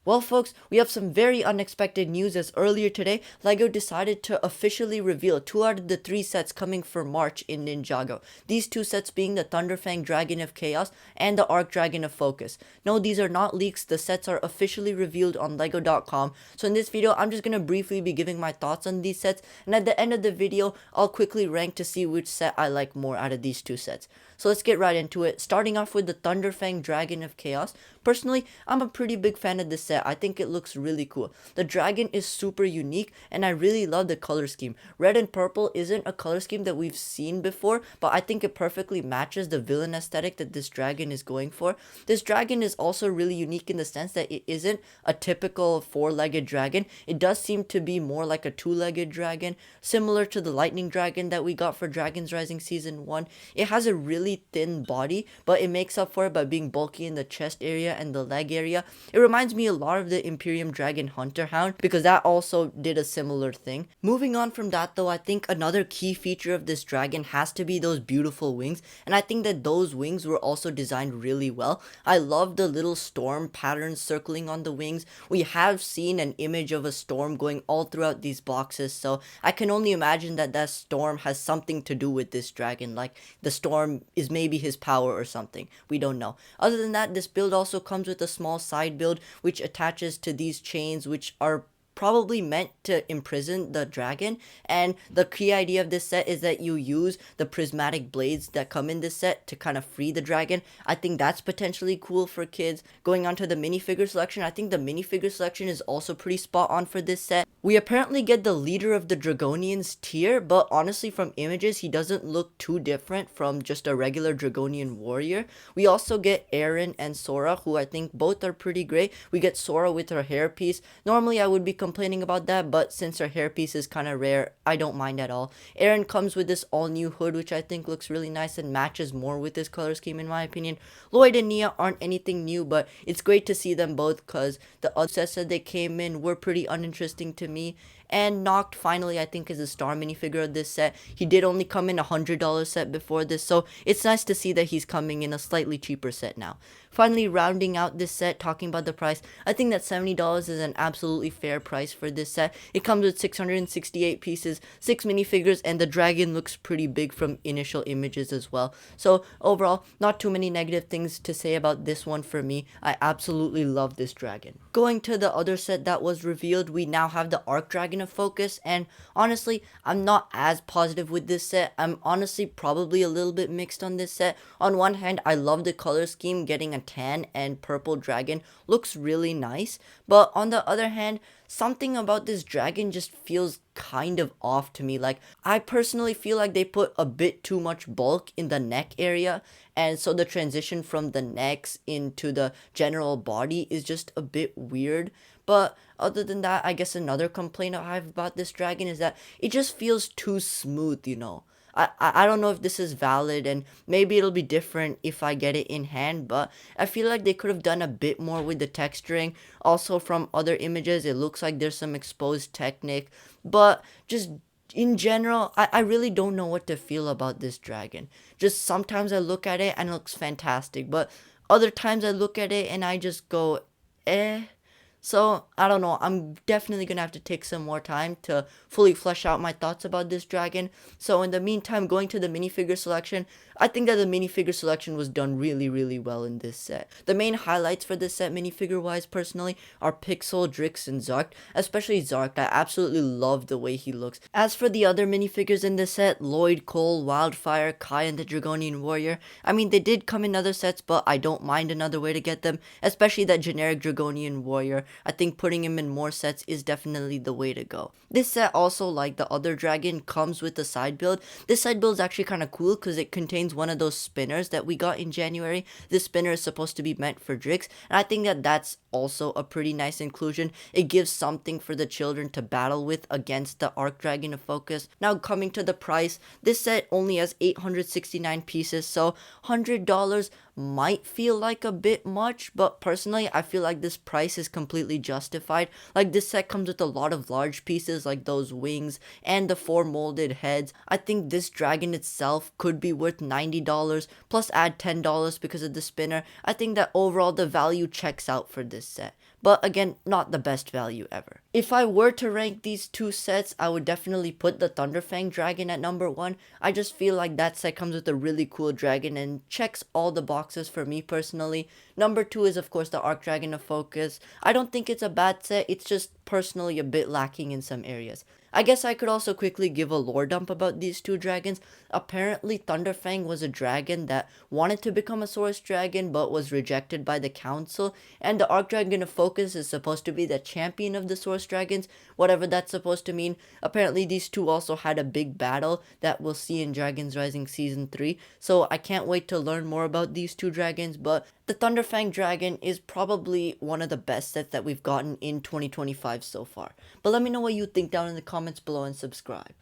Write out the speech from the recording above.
Well, folks, we have some very unexpected news as earlier today, LEGO decided to officially reveal 2 out of the 3 sets coming for March in Ninjago. These 2 sets being the Thunderfang Dragon of Chaos and the Arc Dragon of Focus. No, these are not leaks, the sets are officially revealed on LEGO.com. So in this video, I'm just going to briefly be giving my thoughts on these sets, and at the end of the video, I'll quickly rank to see which set I like more out of these 2 sets. So let's get right into it, starting off with the Thunderfang Dragon of Chaos. Personally, I'm a pretty big fan of this set. I think it looks really cool. The dragon is super unique and I really love the color scheme. Red and purple isn't a color scheme that we've seen before, but I think it perfectly matches the villain aesthetic that this dragon is going for. This dragon is also really unique in the sense that it isn't a typical 4-legged dragon. It does seem to be more like a 2-legged dragon, similar to the lightning dragon that we got for Dragons Rising Season 1. It has a really thin body, but it makes up for it by being bulky in the chest area and the leg area. It reminds me a lot of the Imperium Dragon Hunter Hound because that also did a similar thing. Moving on from that though, I think another key feature of this dragon has to be those beautiful wings, and I think that those wings were also designed really well. I love the little storm patterns circling on the wings. We have seen an image of a storm going all throughout these boxes, so I can only imagine that that storm has something to do with this dragon, like the storm is maybe his power or something. We don't know. Other than that, this build also comes with a small side build which attaches to these chains, which are probably meant to imprison the dragon, and the key idea of this set is that you use the prismatic blades that come in this set to kind of free the dragon. I think that's potentially cool for kids. Going on to the minifigure selection, I think the minifigure selection is also pretty spot on for this set. We apparently get the leader of the Dragonians tier, but honestly from images he doesn't look too different from just a regular Dragonian warrior. We also get Eren and Sora, who I think both are pretty great. We get Sora with her hairpiece. Normally I would be complaining about that, but since her hairpiece is kind of rare, I don't mind at all. Eren comes with this all new hood, which I think looks really nice and matches more with this color scheme in my opinion. Lloyd and Nia aren't anything new, but it's great to see them both because the other sets that they came in were pretty uninteresting to me. And Noct finally I think is a star minifigure of this set. He did only come in a $100 set before this, so it's nice to see that he's coming in a slightly cheaper set now. Finally, rounding out this set, talking about the price, I think that $70 is an absolutely fair price for this set. It comes with 668 pieces, 6 minifigures, and the dragon looks pretty big from initial images as well. So overall, not too many negative things to say about this one for me. I absolutely love this dragon. Going to the other set that was revealed, we now have the Arc Dragon of Focus, and honestly, I'm not as positive with this set. I'm honestly probably a little bit mixed on this set. On one hand, I love the color scheme. Getting a tan and purple dragon looks really nice, but on the other hand, something about this dragon just feels kind of off to me. Like, I personally feel like they put a bit too much bulk in the neck area, and so the transition from the necks into the general body is just a bit weird. But other than that, I guess another complaint I have about this dragon is that it just feels too smooth, you know. I don't know if this is valid, and maybe it'll be different if I get it in hand, but I feel like they could have done a bit more with the texturing. Also from other images, it looks like there's some exposed Technic, but just in general, I really don't know what to feel about this dragon. Just sometimes I look at it and it looks fantastic, but other times I look at it and I just go, eh. So, I don't know, I'm definitely gonna have to take some more time to fully flesh out my thoughts about this dragon. So in the meantime, going to the minifigure selection, I think that the minifigure selection was done really well in this set. The main highlights for this set minifigure wise personally are Pixel, Drix, and Zark, especially Zark. I absolutely love the way he looks. As for the other minifigures in this set, Lloyd, Cole, Wildfire, Kai, and the Dragonian Warrior, I mean they did come in other sets, but I don't mind another way to get them, especially that generic Dragonian Warrior. I think putting him in more sets is definitely the way to go. This set also, like the other dragon, comes with a side build. This side build is actually kind of cool because it contains one of those spinners that we got in January. This spinner is supposed to be meant for Drix, and I think that that's also a pretty nice inclusion. It gives something for the children to battle with against the Arc Dragon of Focus. Now coming to the price, this set only has 869 pieces, so $100 might feel like a bit much, but personally I feel like this price is completely justified. Like, this set comes with a lot of large pieces like those wings and the 4 molded heads. I think this dragon itself could be worth $90 plus add $10 because of the spinner. I think that overall the value checks out for this set. but again, not the best value ever. If I were to rank these two sets, I would definitely put the Thunderfang Dragon at number 1. I just feel like that set comes with a really cool dragon and checks all the boxes for me personally. Number 2 is of course the Arc Dragon of Focus. I don't think it's a bad set, it's just personally a bit lacking in some areas. I guess I could also quickly give a lore dump about these two dragons. Apparently, Thunderfang was a dragon that wanted to become a Source Dragon but was rejected by the council, and the Arc Dragon of Focus is supposed to be the champion of the Source Dragons, whatever that's supposed to mean. Apparently, these two also had a big battle that we'll see in Dragons Rising Season 3, so I can't wait to learn more about these two dragons, but the Thunderfang Dragon is probably one of the best sets that we've gotten in 2025 so far. But let me know what you think down in the comments below and subscribe.